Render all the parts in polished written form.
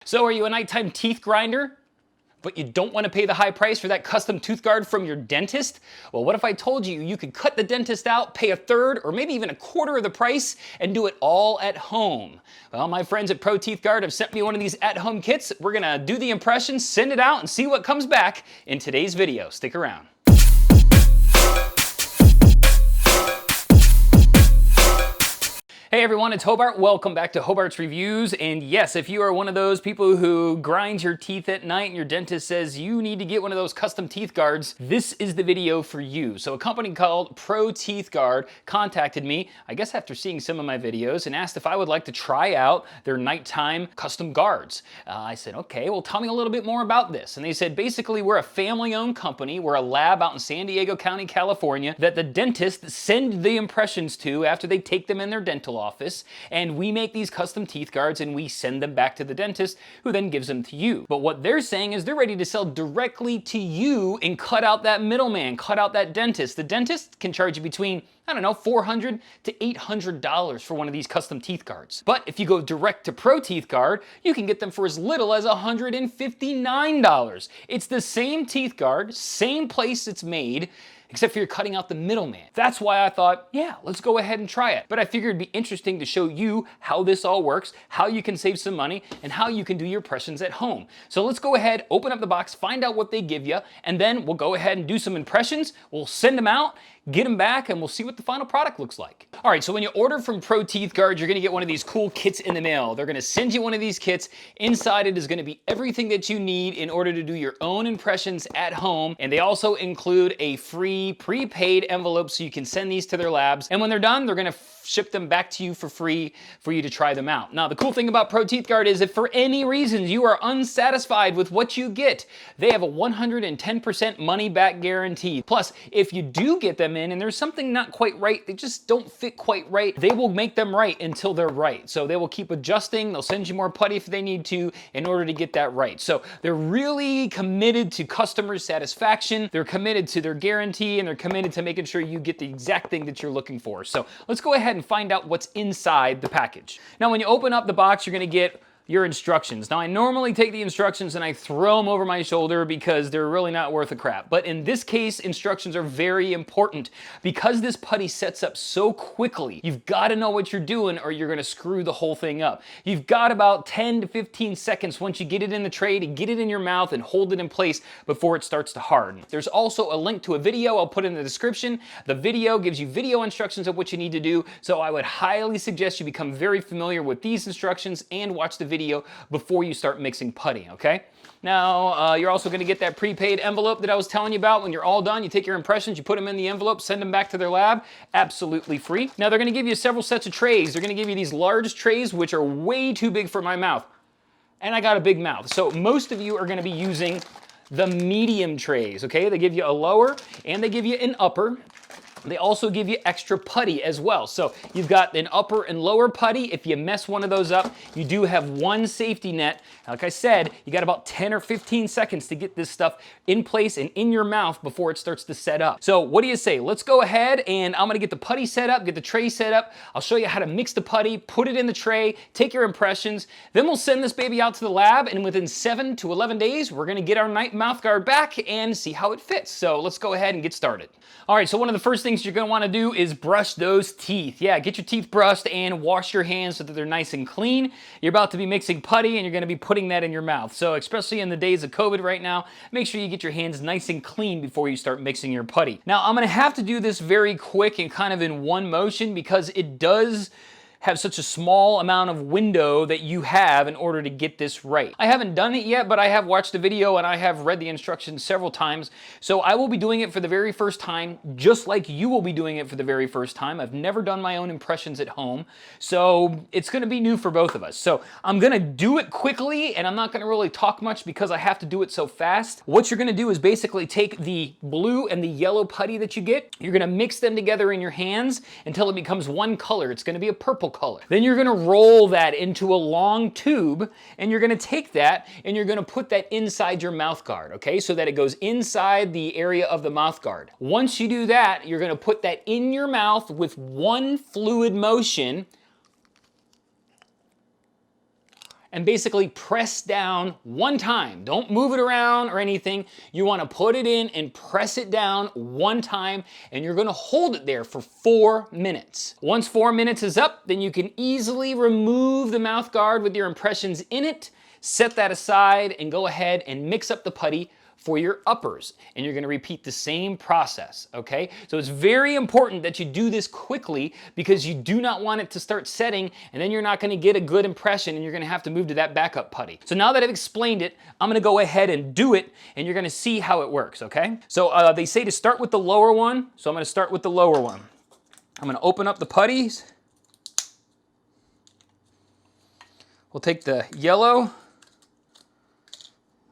So are you a nighttime teeth grinder, but you don't want to pay the high price for that custom tooth guard from your dentist? Well, what if I told you you could cut the dentist out, pay a third or maybe even a quarter of the price and do it all at home? Well, my friends at Pro Teeth Guard have sent me one of these at-home kits. We're gonna do the impressions, send it out, and see what comes back in today's video. Stick around. Hey everyone, it's Hobart. Welcome back to Hobart's Reviews. And yes, if you are one of those people who grinds your teeth at night and your dentist says you need to get one of those custom teeth guards, this is the video for you. So a company called Pro Teeth Guard contacted me, I guess after seeing some of my videos, and asked if I would like to try out their nighttime custom guards. I said, okay, well tell me a little bit more about this. And they said, basically we're a family-owned company. We're a lab out in San Diego County, California, that the dentists send the impressions to after they take them in their dental office, and we make these custom teeth guards and we send them back to the dentist, who then gives them to you. But what they're saying is they're ready to sell directly to you and cut out that middleman, cut out that dentist. The dentist can charge you between, I don't know, $400 to $800 for one of these custom teeth guards. But if you go direct to Pro Teeth Guard, you can get them for as little as $159. It's the same teeth guard, same place it's made, except for you're cutting out the middleman. That's why I thought, yeah, let's go ahead and try it. But I figured it'd be interesting to show you how this all works, how you can save some money, and how you can do your impressions at home. So let's go ahead, open up the box, find out what they give you, and then we'll go ahead and do some impressions. We'll send them out, get them back, and we'll see what the final product looks like. All right, so when you order from Pro Teeth Guard, you're gonna get one of these cool kits in the mail. They're gonna send you one of these kits. Inside it is gonna be everything that you need in order to do your own impressions at home. And they also include a free prepaid envelope so you can send these to their labs. And when they're done, they're gonna ship them back to you for free for you to try them out. Now, the cool thing about Pro Teeth Guard is if for any reason you are unsatisfied with what you get, they have a 110% money back guarantee. Plus, if you do get them in and there's something not quite right, they just don't fit quite right, they will make them right until they're right. So they will keep adjusting, they'll send you more putty if they need to in order to get that right. So they're really committed to customer satisfaction, they're committed to their guarantee, and they're committed to making sure you get the exact thing that you're looking for. So let's go ahead and find out what's inside the package. Now, when you open up the box, you're gonna get your instructions. Now, I normally take the instructions and I throw them over my shoulder because they're really not worth a crap. But in this case, instructions are very important. Because this putty sets up so quickly, you've got to know what you're doing or you're gonna screw the whole thing up. You've got about 10 to 15 seconds once you get it in the tray to get it in your mouth and hold it in place before it starts to harden. There's also a link to a video I'll put in the description. The video gives you video instructions of what you need to do, so I would highly suggest you become very familiar with these instructions and watch the video before you start mixing putty, okay? Now, you're also gonna get that prepaid envelope that I was telling you about. When you're all done, you take your impressions, you put them in the envelope, send them back to their lab, absolutely free. Now, they're gonna give you several sets of trays. They're gonna give you these large trays, which are way too big for my mouth. And I got a big mouth. So most of you are gonna be using the medium trays, okay? They give you a lower and they give you an upper. They also give you extra putty as well. So you've got an upper and lower putty. If you mess one of those up, you do have one safety net. Like I said, you got about 10 or 15 seconds to get this stuff in place and in your mouth before it starts to set up. So what do you say? Let's go ahead and I'm gonna get the putty set up, get the tray set up. I'll show you how to mix the putty, put it in the tray, take your impressions. Then we'll send this baby out to the lab, and within 7 to 11 days, we're gonna get our night mouth guard back and see how it fits. So let's go ahead and get started. All right, so one of the first things you're gonna wanna do is brush those teeth. Yeah, get your teeth brushed and wash your hands so that they're nice and clean. You're about to be mixing putty and you're gonna be putting that in your mouth. So especially in the days of COVID right now, make sure you get your hands nice and clean before you start mixing your putty. Now, I'm gonna have to do this very quick and kind of in one motion because it does have such a small amount of window that you have in order to get this right. I haven't done it yet, but I have watched the video and I have read the instructions several times. So I will be doing it for the very first time, just like you will be doing it for the very first time. I've never done my own impressions at home, so it's gonna be new for both of us. So I'm gonna do it quickly and I'm not gonna really talk much because I have to do it so fast. What you're gonna do is basically take the blue and the yellow putty that you get, you're gonna mix them together in your hands until it becomes one color. It's gonna be a purple color. Then you're gonna roll that into a long tube and you're gonna take that and you're gonna put that inside your mouth guard, okay? So that it goes inside the area of the mouth guard. Once you do that, you're gonna put that in your mouth with one fluid motion. and basically press down one time. Don't move it around or anything. You wanna put it in and press it down one time, and you're gonna hold it there for 4 minutes. Once 4 minutes is up, then you can easily remove the mouth guard with your impressions in it, set that aside, and go ahead and mix up the putty for your uppers. And you're gonna repeat the same process, okay? So it's very important that you do this quickly because you do not want it to start setting and then you're not gonna get a good impression and you're gonna have to move to that backup putty. So now that I've explained it, I'm gonna go ahead and do it and you're gonna see how it works, okay? So they say to start with the lower one, so I'm gonna start with the lower one. I'm gonna open up the putties. We'll take the yellow,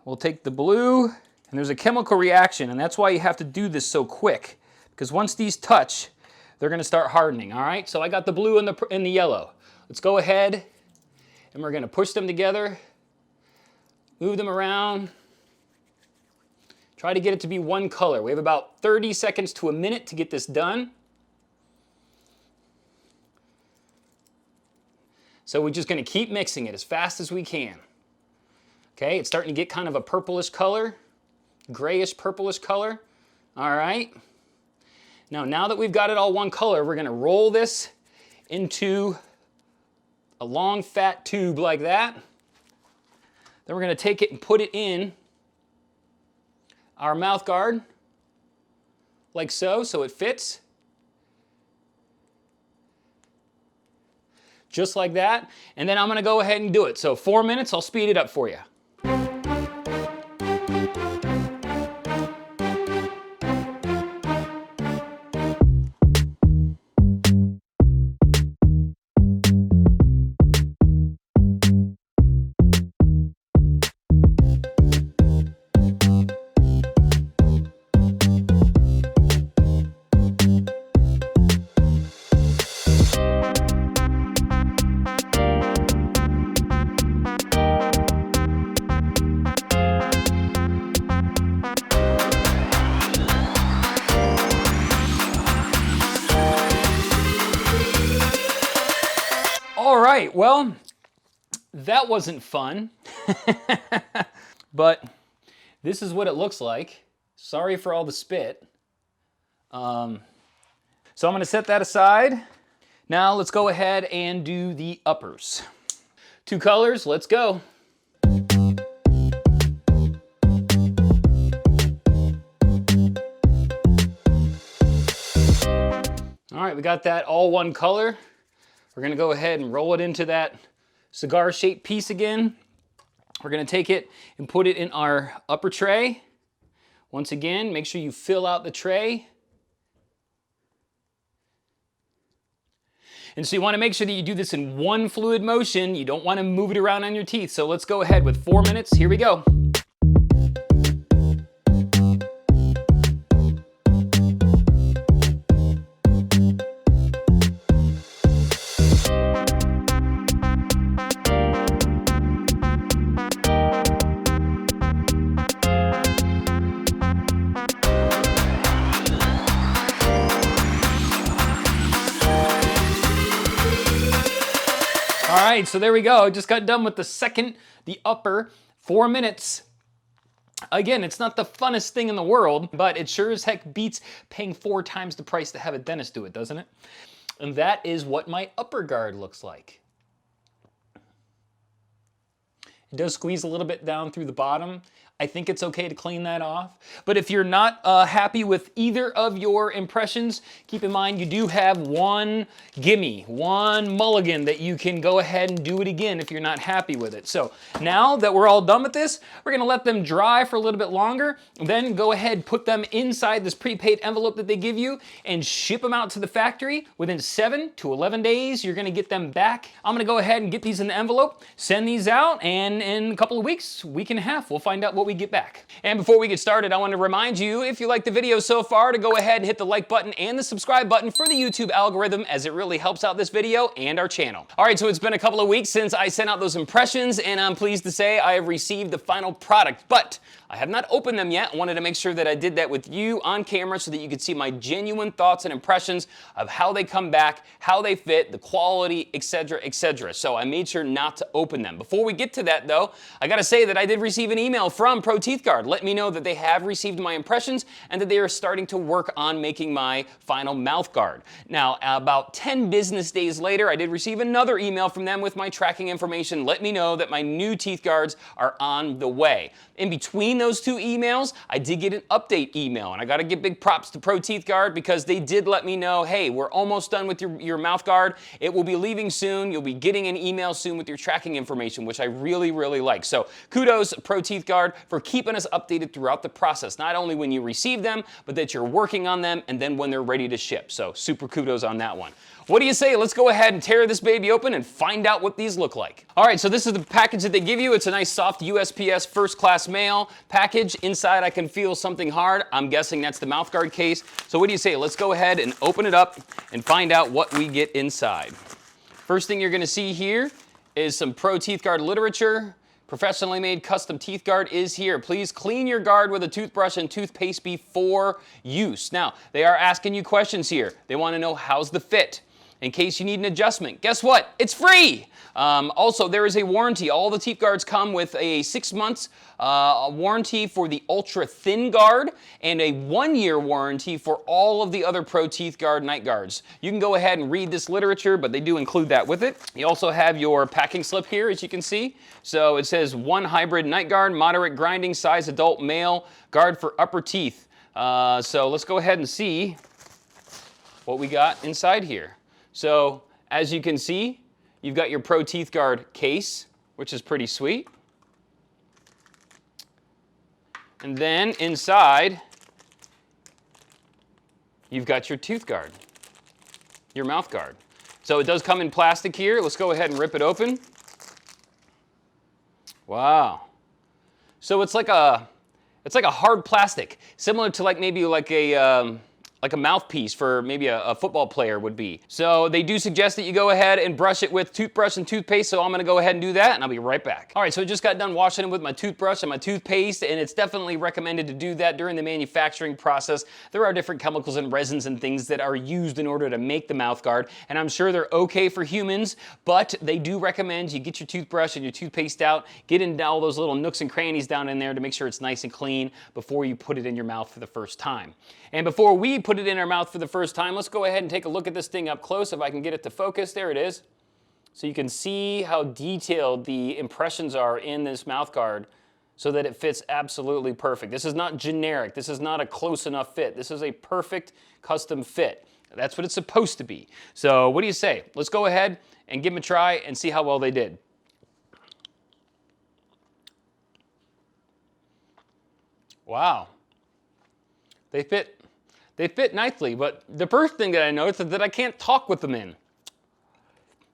we'll take the blue, and there's a chemical reaction, and that's why you have to do this so quick, because once these touch, they're gonna start hardening, all right? So I got the blue and the yellow. Let's go ahead, and we're gonna push them together, move them around, try to get it to be one color. We have about 30 seconds to a minute to get this done. So we're just gonna keep mixing it as fast as we can. Okay, it's starting to get kind of a purplish color. Grayish purplish color. All right. Now that we've got it all one color, we're gonna roll this into a long fat tube like that. Then we're gonna take it and put it in our mouth guard like so it fits. Just like that. And then I'm gonna go ahead and do it. So 4 minutes, I'll speed it up for you. All right, well, that wasn't fun, but this is what it looks like. Sorry for all the spit. So I'm gonna set that aside. Now let's go ahead and do the uppers. 2 colors, let's go. All right, we got that all one color. We're gonna go ahead and roll it into that cigar-shaped piece again. We're gonna take it and put it in our upper tray. Once again, make sure you fill out the tray. And so you wanna make sure that you do this in one fluid motion. You don't wanna move it around on your teeth. So let's go ahead with 4 minutes. Here we go. All right, so there we go. Just got done with the upper 4 minutes. Again, it's not the funnest thing in the world, but it sure as heck beats paying 4 times the price to have a dentist do it, doesn't it? And that is what my upper guard looks like. It does squeeze a little bit down through the bottom. I think it's okay to clean that off. But if you're not happy with either of your impressions, keep in mind you do have one gimme, one mulligan that you can go ahead and do it again if you're not happy with it. So now that we're all done with this, we're gonna let them dry for a little bit longer, then go ahead, put them inside this prepaid envelope that they give you and ship them out to the factory. Within 7 to 11 days, you're gonna get them back. I'm gonna go ahead and get these in the envelope, send these out, and and in a couple of weeks, week and a half, we'll find out what we get back. And before we get started, I want to remind you, if you like the video so far, to go ahead and hit the like button and the subscribe button for the YouTube algorithm, as it really helps out this video and our channel. All right, so it's been a couple of weeks since I sent out those impressions, and I'm pleased to say I have received the final product, but I have not opened them yet. I wanted to make sure that I did that with you on camera so that you could see my genuine thoughts and impressions of how they come back, how they fit, the quality, etc., etc. So I made sure not to open them. Before we get to that though, I gotta say that I did receive an email from Pro Teeth Guard letting me know that they have received my impressions and that they are starting to work on making my final mouth guard. Now, about 10 business days later, I did receive another email from them with my tracking information, let me know that my new teeth guards are on the way. In between those two emails, I did get an update email, and I gotta give big props to Pro Teeth Guard because they did let me know, hey, we're almost done with your mouth guard. It will be leaving soon. You'll be getting an email soon with your tracking information, which I really, really like. So kudos, Pro Teeth Guard, for keeping us updated throughout the process, not only when you receive them, but that you're working on them and then when they're ready to ship. So super kudos on that one. What do you say? Let's go ahead and tear this baby open and find out what these look like. All right, so this is the package that they give you. It's a nice soft USPS first class mail package. Inside I can feel something hard. I'm guessing that's the mouth guard case. So what do you say? Let's go ahead and open it up and find out what we get inside. First thing you're gonna see here is some Pro Teeth Guard literature. Professionally made custom teeth guard is here. Please clean your guard with a toothbrush and toothpaste before use. Now, they are asking you questions here. They wanna know how's the fit. In case you need an adjustment, guess what? It's free! Also, there is a warranty. All the teeth guards come with a 6 months warranty for the ultra thin guard and a 1-year warranty for all of the other Pro Teeth Guard night guards. You can go ahead and read this literature, but they do include that with it. You also have your packing slip here, as you can see. So it says 1 hybrid night guard, moderate grinding size adult male, guard for upper teeth. So let's go ahead and see what we got inside here. So, as you can see, you've got your Pro Teeth Guard case, which is pretty sweet. And then inside, you've got your tooth guard, your mouth guard. So it does come in plastic here. Let's go ahead and rip it open. Wow. So it's like a hard plastic, similar to maybe like a mouthpiece for maybe a football player would be. So they do suggest that you go ahead and brush it with toothbrush and toothpaste, so I'm gonna go ahead and do that, and I'll be right back. All right, so I just got done washing it with my toothbrush and my toothpaste, and it's definitely recommended to do that during the manufacturing process. There are different chemicals and resins and things that are used in order to make the mouth guard, and I'm sure they're okay for humans, but they do recommend you get your toothbrush and your toothpaste out, get into all those little nooks and crannies down in there to make sure it's nice and clean before you put it in your mouth for the first time. And before we put it in our mouth for the first time, let's go ahead and take a look at this thing up close if I can get it to focus. There it is. So you can see how detailed the impressions are in this mouth guard so that it fits absolutely perfect. This is not generic. This is not a close enough fit. This is a perfect custom fit. That's what it's supposed to be. So what do you say? Let's go ahead and give them a try and see how well they did. Wow. They fit nicely, but the first thing that I noticed is that I can't talk with them in.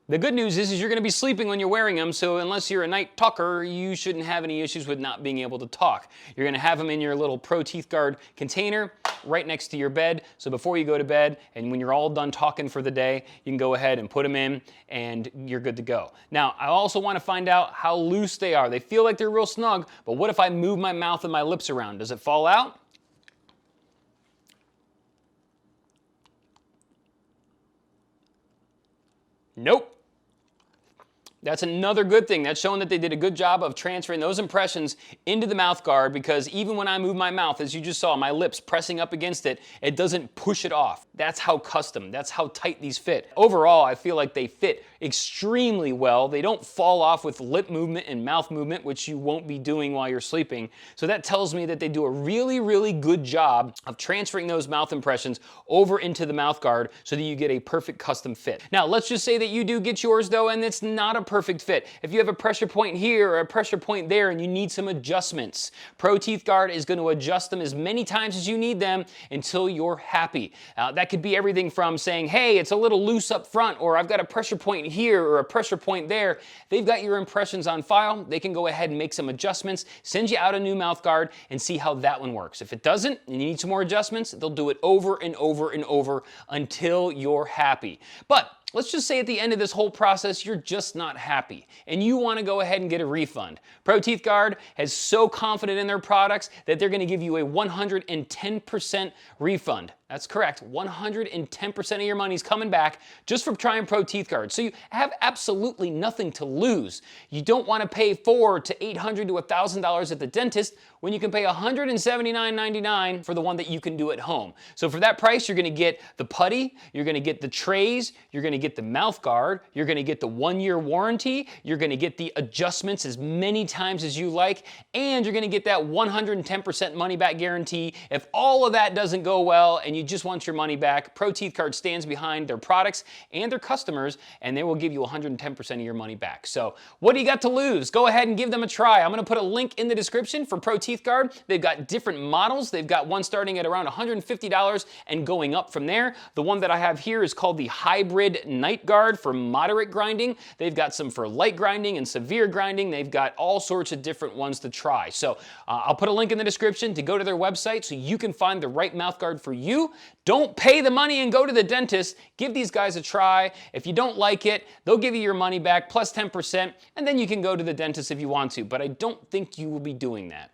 The good news is you're gonna be sleeping when you're wearing them, so unless you're a night talker, you shouldn't have any issues with not being able to talk. You're gonna have them in your little Pro Teeth Guard container right next to your bed, so before you go to bed, and when you're all done talking for the day, you can go ahead and put them in, and you're good to go. Now, I also wanna find out how loose they are. They feel like they're real snug, but what if I move my mouth and my lips around? Does it fall out? Nope. That's another good thing. That's showing that they did a good job of transferring those impressions into the mouth guard, because even when I move my mouth, as you just saw, my lips pressing up against it, it doesn't push it off. That's how custom, that's how tight these fit. Overall, I feel like they fit extremely well. They don't fall off with lip movement and mouth movement, which you won't be doing while you're sleeping. So that tells me that they do a really, really good job of transferring those mouth impressions over into the mouth guard so that you get a perfect custom fit. Now, let's just say that you do get yours though, and it's not a perfect fit, if you have a pressure point here or a pressure point there and you need some adjustments, Pro Teeth Guard is going to adjust them as many times as you need them until you're happy. That could be everything from saying, hey, it's a little loose up front, or I've got a pressure point here or a pressure point there. They've got your impressions on file. They can go ahead and make some adjustments, send you out a new mouth guard, and see how that one works. If it doesn't and you need some more adjustments, they'll do it over and over and over until you're happy. But let's just say at the end of this whole process, you're just not happy and you want to go ahead and get a refund. Pro Teeth Guard is so confident in their products that they're going to give you a 110% refund. That's correct. 110% of your money's coming back just from trying Pro Teeth Guard. So you have absolutely nothing to lose. You don't want to pay $400 to $800 to $1,000 at the dentist when you can pay $179.99 for the one that you can do at home. So for that price, you're going to get the putty, you're going to get the trays, you're going to get the mouth guard, you're going to get the 1-year warranty, you're going to get the adjustments as many times as you like, and you're going to get that 110% money back guarantee. If all of that doesn't go well and you just want your money back, Pro Teeth Guard stands behind their products and their customers, and they will give you 110% of your money back. So what do you got to lose? Go ahead and give them a try. I'm going to put a link in the description for Pro Teeth Guard. They've got different models. They've got one starting at around $150 and going up from there. The one that I have here is called the Hybrid Night Guard for moderate grinding. They've got some for light grinding and severe grinding. They've got all sorts of different ones to try. So I'll put a link in the description to go to their website so you can find the right mouth guard for you. Don't pay the money and go to the dentist. Give these guys a try. If you don't like it, they'll give you your money back plus 10%, and then you can go to the dentist if you want to, but I don't think you will be doing that.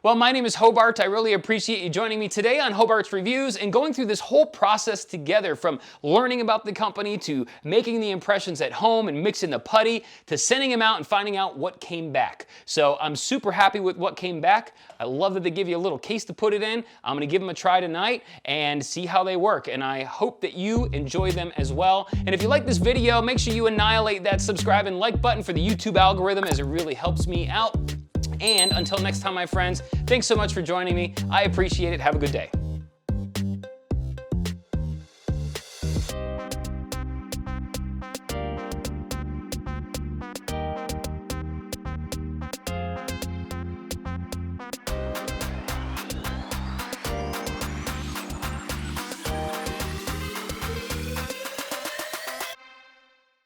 Well, my name is Hobart. I really appreciate you joining me today on Hobart's Reviews and going through this whole process together, from learning about the company to making the impressions at home and mixing the putty to sending them out and finding out what came back. So I'm super happy with what came back. I love that they give you a little case to put it in. I'm going to give them a try tonight and see how they work, and I hope that you enjoy them as well. And if you like this video, make sure you annihilate that subscribe and like button for the YouTube algorithm, as it really helps me out. And until next time, my friends, thanks so much for joining me. I appreciate it. Have a good day.